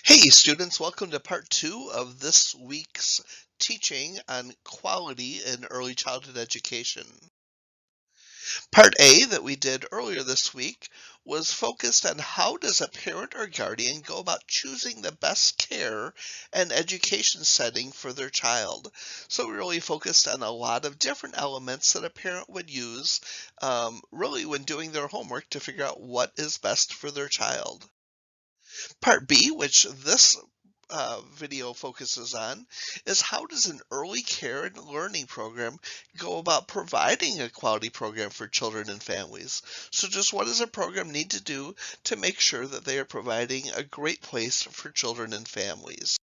Hey students, welcome to part two of this week's teaching on quality in early childhood education. Part A that we did earlier this week was focused on how does a parent or guardian go about choosing the best care and education setting for their child. So we really focused on a lot of different elements that a parent would use really when doing their homework to figure out what is best for their child. Part B, which this video focuses on, is how does an early care and learning program go about providing a quality program for children and families? So just what does a program need to do to make sure that they are providing a great place for children and families?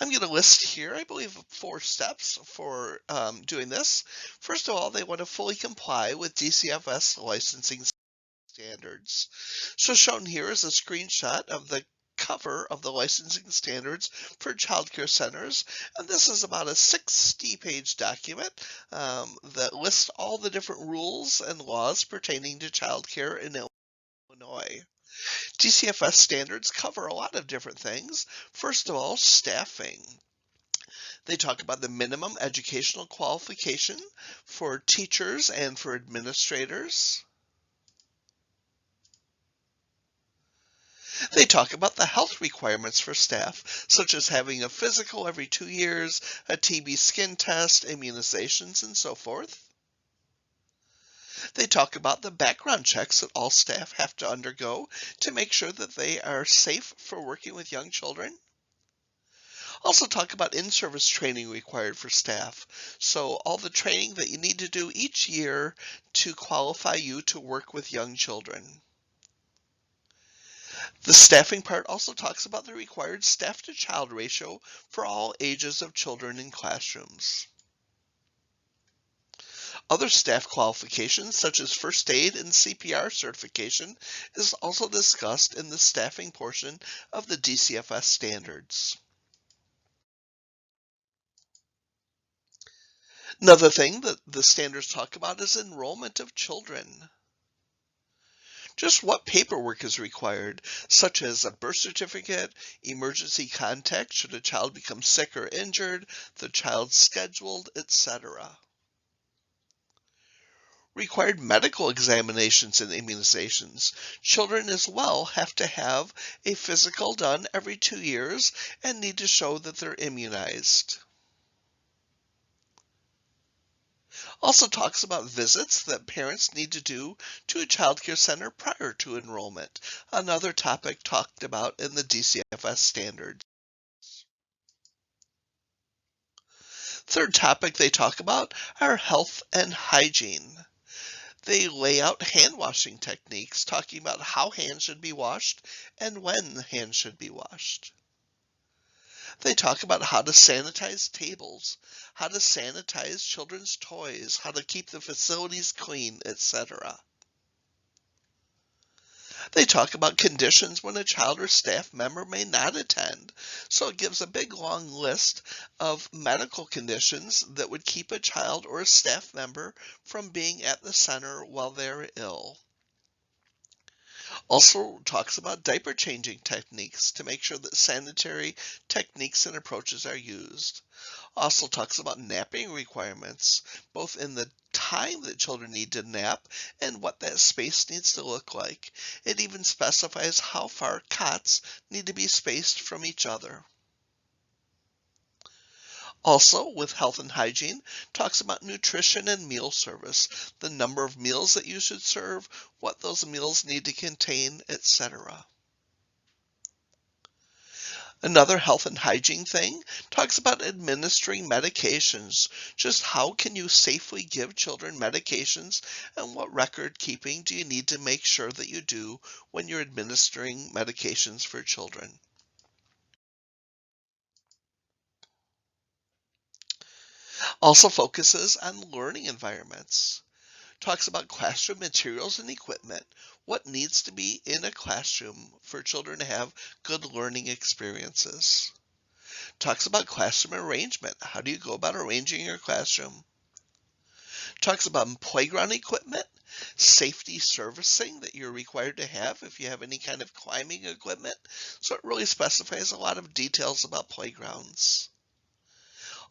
I'm going to list here, I believe, 4 steps for doing this. First of all, they want to fully comply with DCFS licensing standards. So shown here is a screenshot of the cover of the licensing standards for childcare centers. And this is about a 60-page document that lists all the different rules and laws pertaining to childcare in Illinois. DCFS standards cover a lot of different things. First of all, staffing. They talk about the minimum educational qualification for teachers and for administrators. They talk about the health requirements for staff, such as having a physical every 2 years, a TB skin test, immunizations, and so forth. They talk about the background checks that all staff have to undergo to make sure that they are safe for working with young children. Also talk about in-service training required for staff. So all the training that you need to do each year to qualify you to work with young children. The staffing part also talks about the required staff-to-child ratio for all ages of children in classrooms. Other staff qualifications, such as first aid and CPR certification, is also discussed in the staffing portion of the DCFS standards. Another thing that the standards talk about is enrollment of children. Just what paperwork is required, such as a birth certificate, emergency contact should a child become sick or injured, the child scheduled, etc. Required medical examinations and immunizations. Children as well have to have a physical done every 2 years and need to show that they're immunized. Also talks about visits that parents need to do to a child care center prior to enrollment, another topic talked about in the DCFS standards. Third topic they talk about are health and hygiene. They lay out hand washing techniques, talking about how hands should be washed and when hands should be washed. They talk about how to sanitize tables, how to sanitize children's toys, how to keep the facilities clean, etc. They talk about conditions when a child or staff member may not attend. So it gives a big long list of medical conditions that would keep a child or a staff member from being at the center while they're ill. Also talks about diaper changing techniques to make sure that sanitary techniques and approaches are used. Also talks about napping requirements, both in the time that children need to nap and what that space needs to look like. It even specifies how far cots need to be spaced from each other. Also, with health and hygiene, talks about nutrition and meal service, the number of meals that you should serve, what those meals need to contain, etc. Another health and hygiene thing talks about administering medications. Just how can you safely give children medications and what record keeping do you need to make sure that you do when you're administering medications for children? Also focuses on learning environments. Talks about classroom materials and equipment. What needs to be in a classroom for children to have good learning experiences? Talks about classroom arrangement. How do you go about arranging your classroom? Talks about playground equipment safety servicing that you're required to have if you have any kind of climbing equipment. So it really specifies a lot of details about playgrounds.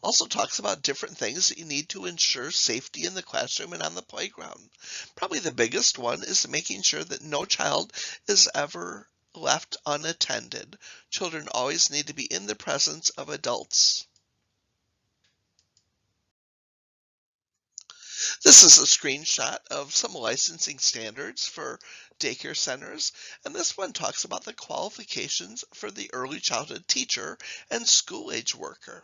Also talks about different things that you need to ensure safety in the classroom and on the playground. Probably the biggest one is making sure that no child is ever left unattended. Children always need to be in the presence of adults. This is a screenshot of some licensing standards for daycare centers, and this one talks about the qualifications for the early childhood teacher and school-age worker.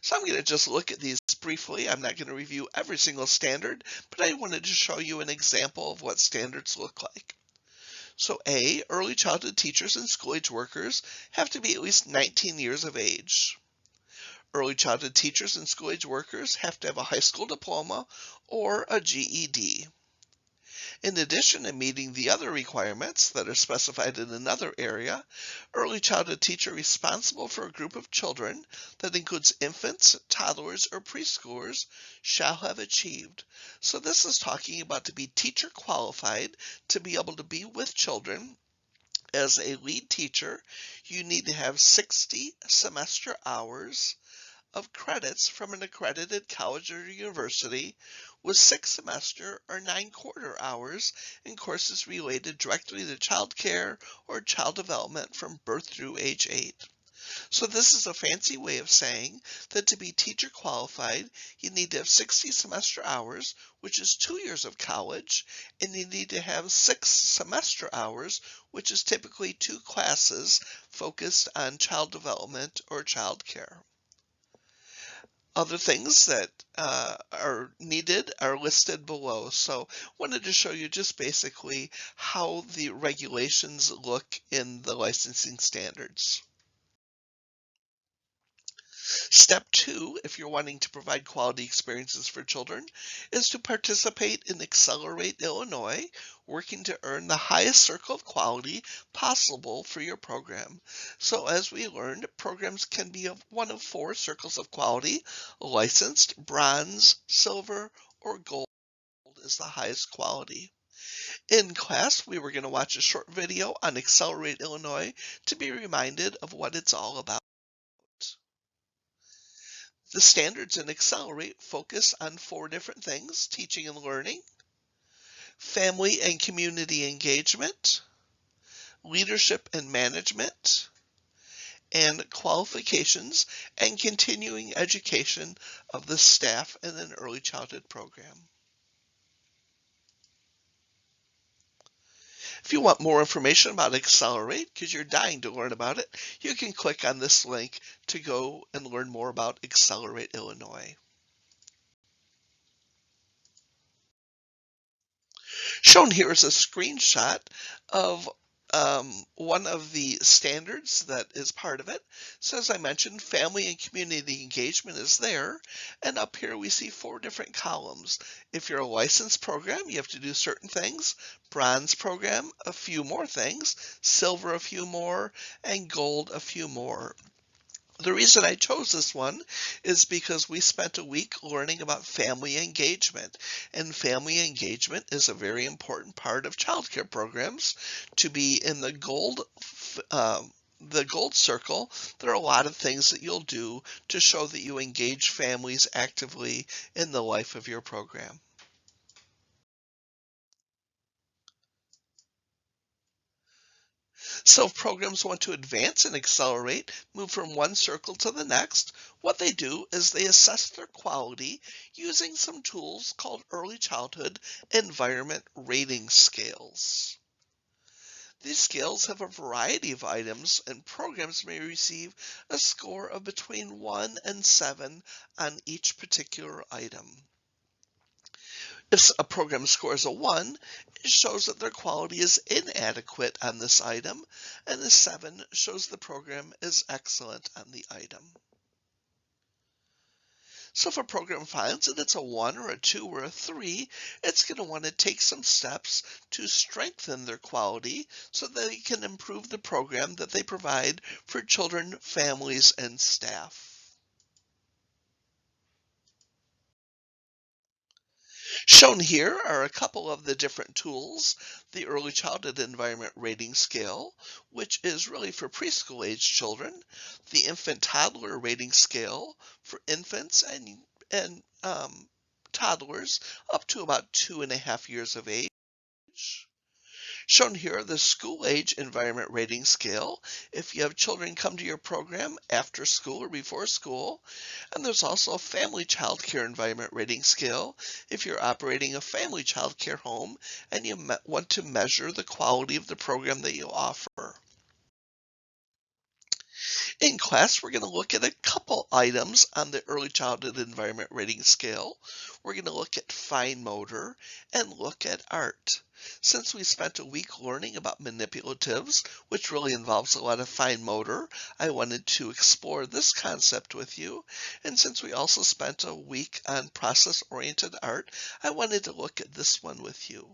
So I'm going to just look at these briefly. I'm not going to review every single standard, but I wanted to show you an example of what standards look like. So A, early childhood teachers and school-age workers have to be at least 19 years of age. Early childhood teachers and school-age workers have to have a high school diploma or a GED. In addition to meeting the other requirements that are specified in another area, early childhood teacher responsible for a group of children that includes infants, toddlers, or preschoolers shall have achieved. So this is talking about to be teacher qualified to be able to be with children. As a lead teacher, you need to have 60 semester hours of credits from an accredited college or university with 6 semester or 9 quarter hours in courses related directly to child care or child development from birth through age 8. So this is a fancy way of saying that to be teacher qualified, you need to have 60 semester hours, which is 2 years of college, and you need to have 6 semester hours, which is typically 2 classes focused on child development or child care. Other things that are needed are listed below. So wanted to show you just basically how the regulations look in the licensing standards. Step 2, if you're wanting to provide quality experiences for children, is to participate in Accelerate Illinois, working to earn the highest circle of quality possible for your program. So as we learned, programs can be of one of 4 circles of quality: licensed, bronze, silver, or gold is the highest quality. In class, we were going to watch a short video on Accelerate Illinois to be reminded of what it's all about. The standards in Accelerate focus on 4 different things: teaching and learning, family and community engagement, leadership and management, and qualifications and continuing education of the staff in an early childhood program. If you want more information about Accelerate, because you're dying to learn about it, you can click on this link to go and learn more about Accelerate Illinois. Shown here is a screenshot of one of the standards that is part of it. So as I mentioned, family and community engagement is there. And up here we see 4 different columns. If you're a licensed program, you have to do certain things. Bronze program, a few more things. Silver, a few more. And gold, a few more. The reason I chose this one is because we spent a week learning about family engagement, and family engagement is a very important part of childcare programs. To be in the gold circle, there are a lot of things that you'll do to show that you engage families actively in the life of your program. So if programs want to advance and accelerate, move from one circle to the next, what they do is they assess their quality using some tools called early childhood environment rating scales. These scales have a variety of items, and programs may receive a score of between 1 and 7 on each particular item. If a program scores a 1, it shows that their quality is inadequate on this item, and a 7 shows the program is excellent on the item. So if a program finds that it's a 1 or a 2 or a 3, it's going to want to take some steps to strengthen their quality so that they can improve the program that they provide for children, families, and staff. Shown here are a couple of the different tools. The Early Childhood Environment Rating Scale, which is really for preschool age children. The Infant Toddler Rating Scale for infants and toddlers up to about 2.5 years of age. Shown here are the school age environment rating scale if you have children come to your program after school or before school. And there's also a family child care environment rating scale if you're operating a family child care home and you want to measure the quality of the program that you offer. In class, we're going to look at a couple items on the Early Childhood Environment Rating Scale. We're going to look at fine motor and look at art. Since we spent a week learning about manipulatives, which really involves a lot of fine motor, I wanted to explore this concept with you. And since we also spent a week on process-oriented art, I wanted to look at this one with you.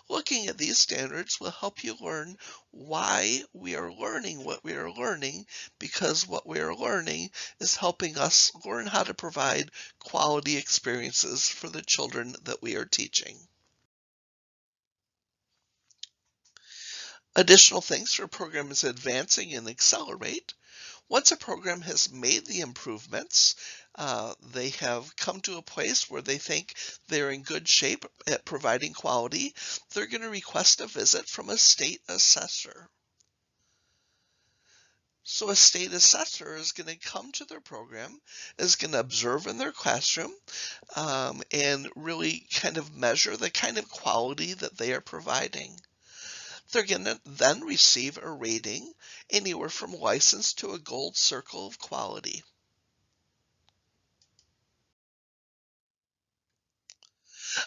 Looking at these standards will help you learn why we are learning what we are learning, because what we are learning is helping us learn how to provide quality experiences for the children that we are teaching. Additional things for programs advancing and accelerate. Once a program has made the improvements, they have come to a place where they think they're in good shape at providing quality, they're going to request a visit from a state assessor. So a state assessor is going to come to their program, is going to observe in their classroom, and really kind of measure the kind of quality that they are providing. They're going to then receive a rating anywhere from license to a gold circle of quality.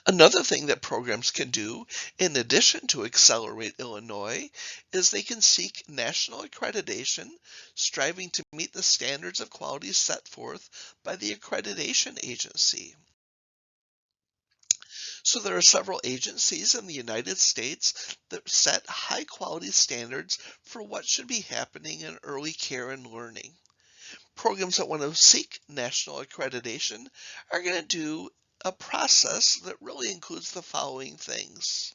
Another thing that programs can do, in addition to Accelerate Illinois, is they can seek national accreditation, striving to meet the standards of quality set forth by the accreditation agency. So there are several agencies in the United States that set high quality standards for what should be happening in early care and learning. Programs that want to seek national accreditation are going to do a process that really includes the following things.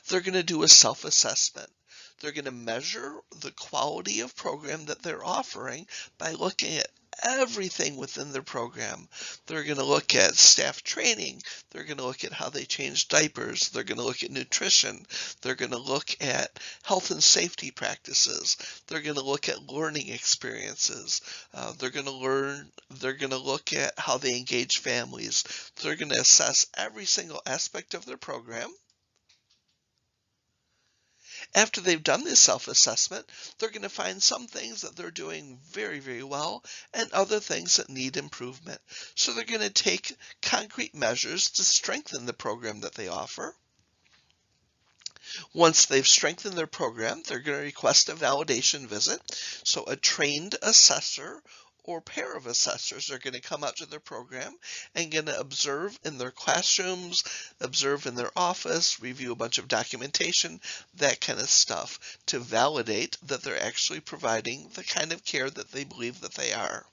They're going to do a self-assessment. They're going to measure the quality of program that they're offering by looking at everything within their program. They're going to look at staff training. They're going to look at how they change diapers. They're going to look at nutrition. They're going to look at health and safety practices. They're going to look at learning experiences. They're going to look at how they engage families. They're going to assess every single aspect of their program. After they've done this self-assessment, they're going to find some things that they're doing very, very well and other things that need improvement. So they're going to take concrete measures to strengthen the program that they offer. Once they've strengthened their program, they're going to request a validation visit. So a trained assessor or pair of assessors are going to come out to their program and going to observe in their classrooms, observe in their office, review a bunch of documentation, that kind of stuff to validate that they're actually providing the kind of care that they believe that they are.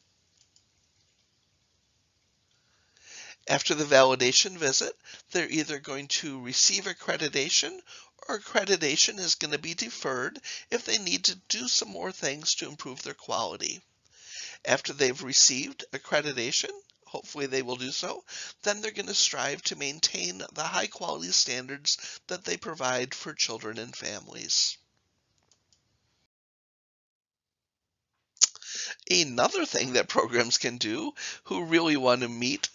After the validation visit, they're either going to receive accreditation or accreditation is going to be deferred if they need to do some more things to improve their quality. After they've received accreditation, hopefully they will do so, then they're going to strive to maintain the high quality standards that they provide for children and families. Another thing that programs can do who really want to meet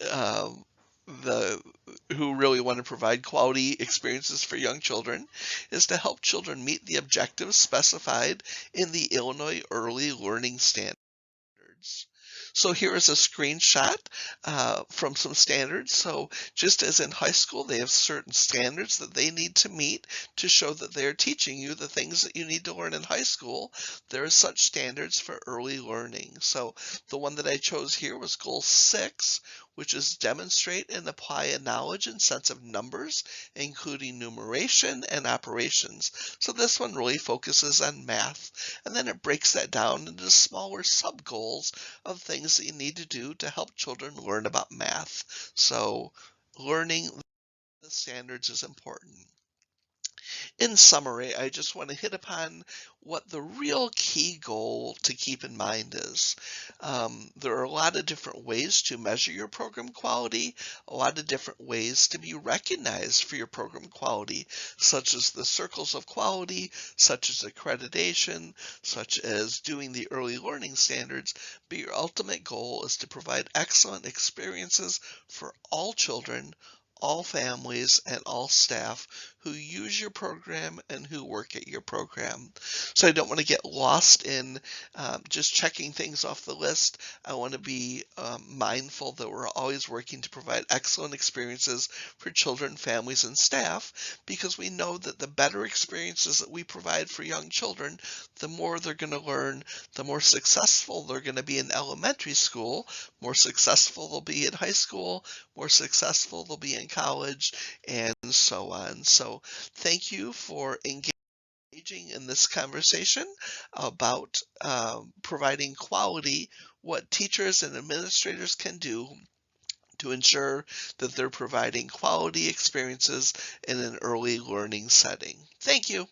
who really want to provide quality experiences for young children is to help children meet the objectives specified in the Illinois Early Learning Standards. So here is a screenshot from some standards. So just as in high school, they have certain standards that they need to meet to show that they're teaching you the things that you need to learn in high school. There are such standards for early learning. So the one that I chose here was Goal 6, which is demonstrate and apply a knowledge and sense of numbers, including numeration and operations. So this one really focuses on math, and then it breaks that down into smaller sub-goals of things that you need to do to help children learn about math. So learning the standards is important. In summary, I just want to hit upon what the real key goal to keep in mind is. There are a lot of different ways to measure your program quality, a lot of different ways to be recognized for your program quality, such as the circles of quality, such as accreditation, such as doing the early learning standards, but your ultimate goal is to provide excellent experiences for all children, all families, and all staff who use your program and who work at your program. So I don't want to get lost in just checking things off the list. I want to be mindful that we're always working to provide excellent experiences for children, families, and staff, because we know that the better experiences that we provide for young children, the more they're going to learn, the more successful they're going to be in elementary school, more successful they'll be in high school, more successful they'll be in college, and so on. So thank you for engaging in this conversation about providing quality, what teachers and administrators can do to ensure that they're providing quality experiences in an early learning setting. Thank you.